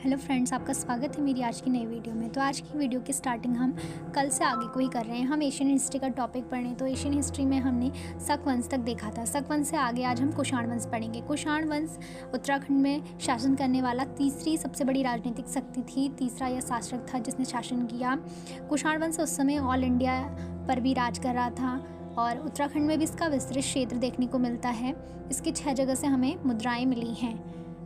Hello friends, आपका स्वागत है मेरी आज की नई वीडियो में। तो आज की वीडियो की स्टार्टिंग हम कल से आगे को ही कर रहे हैं। हम एशियन हिस्ट्री का टॉपिक पढ़ रहे हैं। तो एशियन हिस्ट्री में हमने शक वंश तक देखा था। शक वंश से आगे आज हम कुषाण वंश पढ़ेंगे। कुषाण वंश उत्तराखंड में शासन करने वाला तीसरी सबसे बड़ी राजनीतिक शक्ति थी। तीसरा यह शासक था जिसने शासन किया। कुषाण वंश उस समय ऑल इंडिया पर भी राज कर रहा था और उत्तराखंड में भी इसका विस्तृत क्षेत्र देखने को मिलता है। इसकी 6 जगह से हमें मुद्राएं मिली हैं।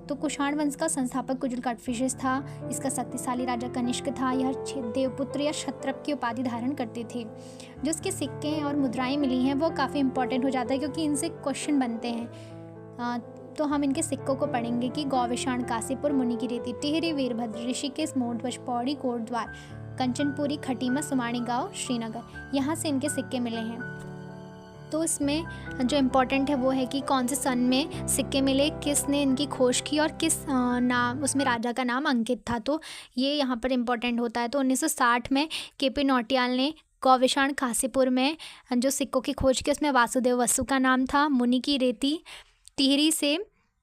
तो कुषाण वंश का संस्थापक कुजल काडफिसेस था। इसका शक्तिशाली राजा कनिष्क था। यह देवपुत्र या क्षत्रप की उपाधि धारण करते थे। जो इसके सिक्के और मुद्राएं मिली हैं वो काफ़ी इंपॉर्टेंट हो जाता है क्योंकि इनसे क्वेश्चन बनते हैं। तो हम इनके सिक्कों को पढ़ेंगे कि गौविषाण, काशीपुर, मुनि की रेती, टिहरी, वीरभद्र, ऋषिकेश, मोरध्वज, पौड़ी, कोटद्वार, कंचनपुरी, खटीमा, सुमाणी गाँव, श्रीनगर, यहाँ से इनके सिक्के मिले हैं। तो इसमें जो इम्पोर्टेंट है वो है कि कौन से सन में सिक्के मिले, किसने इनकी खोज की और किस नाम, उसमें राजा का नाम अंकित था। तो ये यहाँ पर इम्पोर्टेंट होता है। तो 1960 में केपी नौटियाल ने गौविषाण काशीपुर में जो सिक्कों की खोज की उसमें वासुदेव वसु का नाम था। मुनि की रेती टिहरी से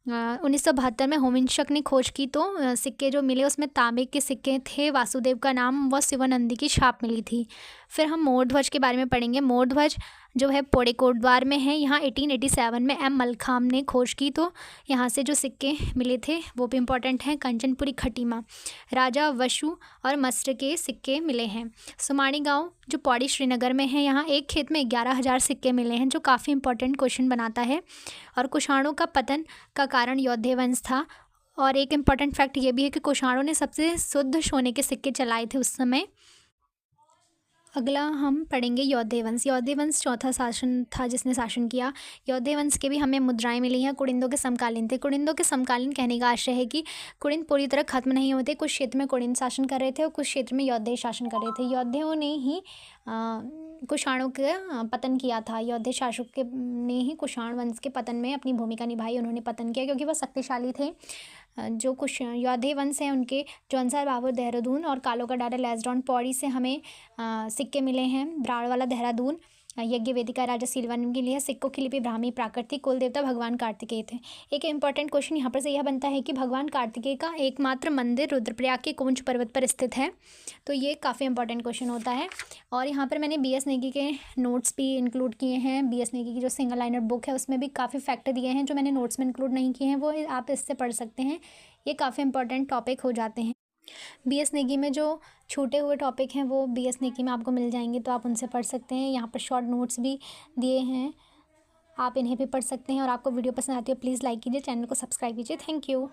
1972 में होमिंशक ने खोज की। तो सिक्के जो मिले उसमें तांबे के सिक्के थे। वासुदेव का नाम व शिवानंदी की छाप मिली थी। फिर हम मोरध्वज के बारे में पढ़ेंगे। मोरध्वज जो है पौड़ी कोटद्वार में है। यहाँ 1887 में एम मलखाम ने खोज की। तो यहाँ से जो सिक्के मिले थे वो भी इम्पोर्टेंट हैं। कंचनपुरी, खटीमा, राजा वशु और मस्र के सिक्के मिले हैं। सुमाणी गाँव जो पौड़ी श्रीनगर में है, यहाँ एक खेत में 11,000 सिक्के मिले हैं, जो काफ़ी इंपॉर्टेंट क्वेश्चन बनाता है। और कुषाणों का पतन का कारण यौध्य वंश था। और एक इम्पॉर्टेंट फैक्ट ये भी है कि कुषाणों ने सबसे शुद्ध सोने के सिक्के चलाए थे उस समय। अगला हम पढ़ेंगे यौध्य वंश। यौध्य वंश चौथा शासन था जिसने शासन किया। यौध्य वंश के भी हमें मुद्राएं मिली हैं। कुड़िंदों के समकालीन थे। कुड़िंदों के समकालीन कहने का आशय है कि कुड़िंद पूरी तरह खत्म नहीं होते। कुछ क्षेत्र में कुड़िंद शासन कर रहे थे और कुछ क्षेत्र में यौध्य शासन कर रहे थे। यौध्यों ने ही कुषाणों का पतन किया था। यौध्य शासक के ने ही कुषाण वंश के पतन में अपनी भूमिका निभाई। उन्होंने पतन किया क्योंकि वह शक्तिशाली थे। जो कुछ यौध्य वंश हैं उनके जौनसार, बाबर, देहरादून और कालो का डारा, लेसडाउन, पौड़ी से हमें सिक्के मिले हैं। ब्राड़वाला, देहरादून, यज्ञ वेदिका, राजा सिलवन के लिए सिक्कों की लिपि ब्राह्मी प्राकृतिक, कुल देवता भगवान कार्तिकेय थे। एक इंपॉर्टेंट क्वेश्चन यहाँ पर से यह बनता है कि भगवान कार्तिकेय का एकमात्र मंदिर रुद्रप्रयाग के कुंज पर्वत पर स्थित है। तो ये काफ़ी इंपॉर्टेंट क्वेश्चन होता है। और यहाँ पर मैंने BS नेगी के नोट्स भी इंक्लूड किए हैं। BS नेगी की जो सिंगल लाइनर बुक है उसमें भी काफ़ी फैक्ट दिए हैं जो मैंने नोट्स में इंक्लूड नहीं किए हैं, वो आप इससे पढ़ सकते हैं। ये काफ़ी इंपॉर्टेंट टॉपिक हो जाते हैं। BS नेगी में जो छूटे हुए टॉपिक हैं वो BS नेगी में आपको मिल जाएंगे, तो आप उनसे पढ़ सकते हैं। यहाँ पर शॉर्ट नोट्स भी दिए हैं, आप इन्हें भी पढ़ सकते हैं। और आपको वीडियो पसंद आती है प्लीज़ लाइक कीजिए, चैनल को सब्सक्राइब कीजिए। Thank you.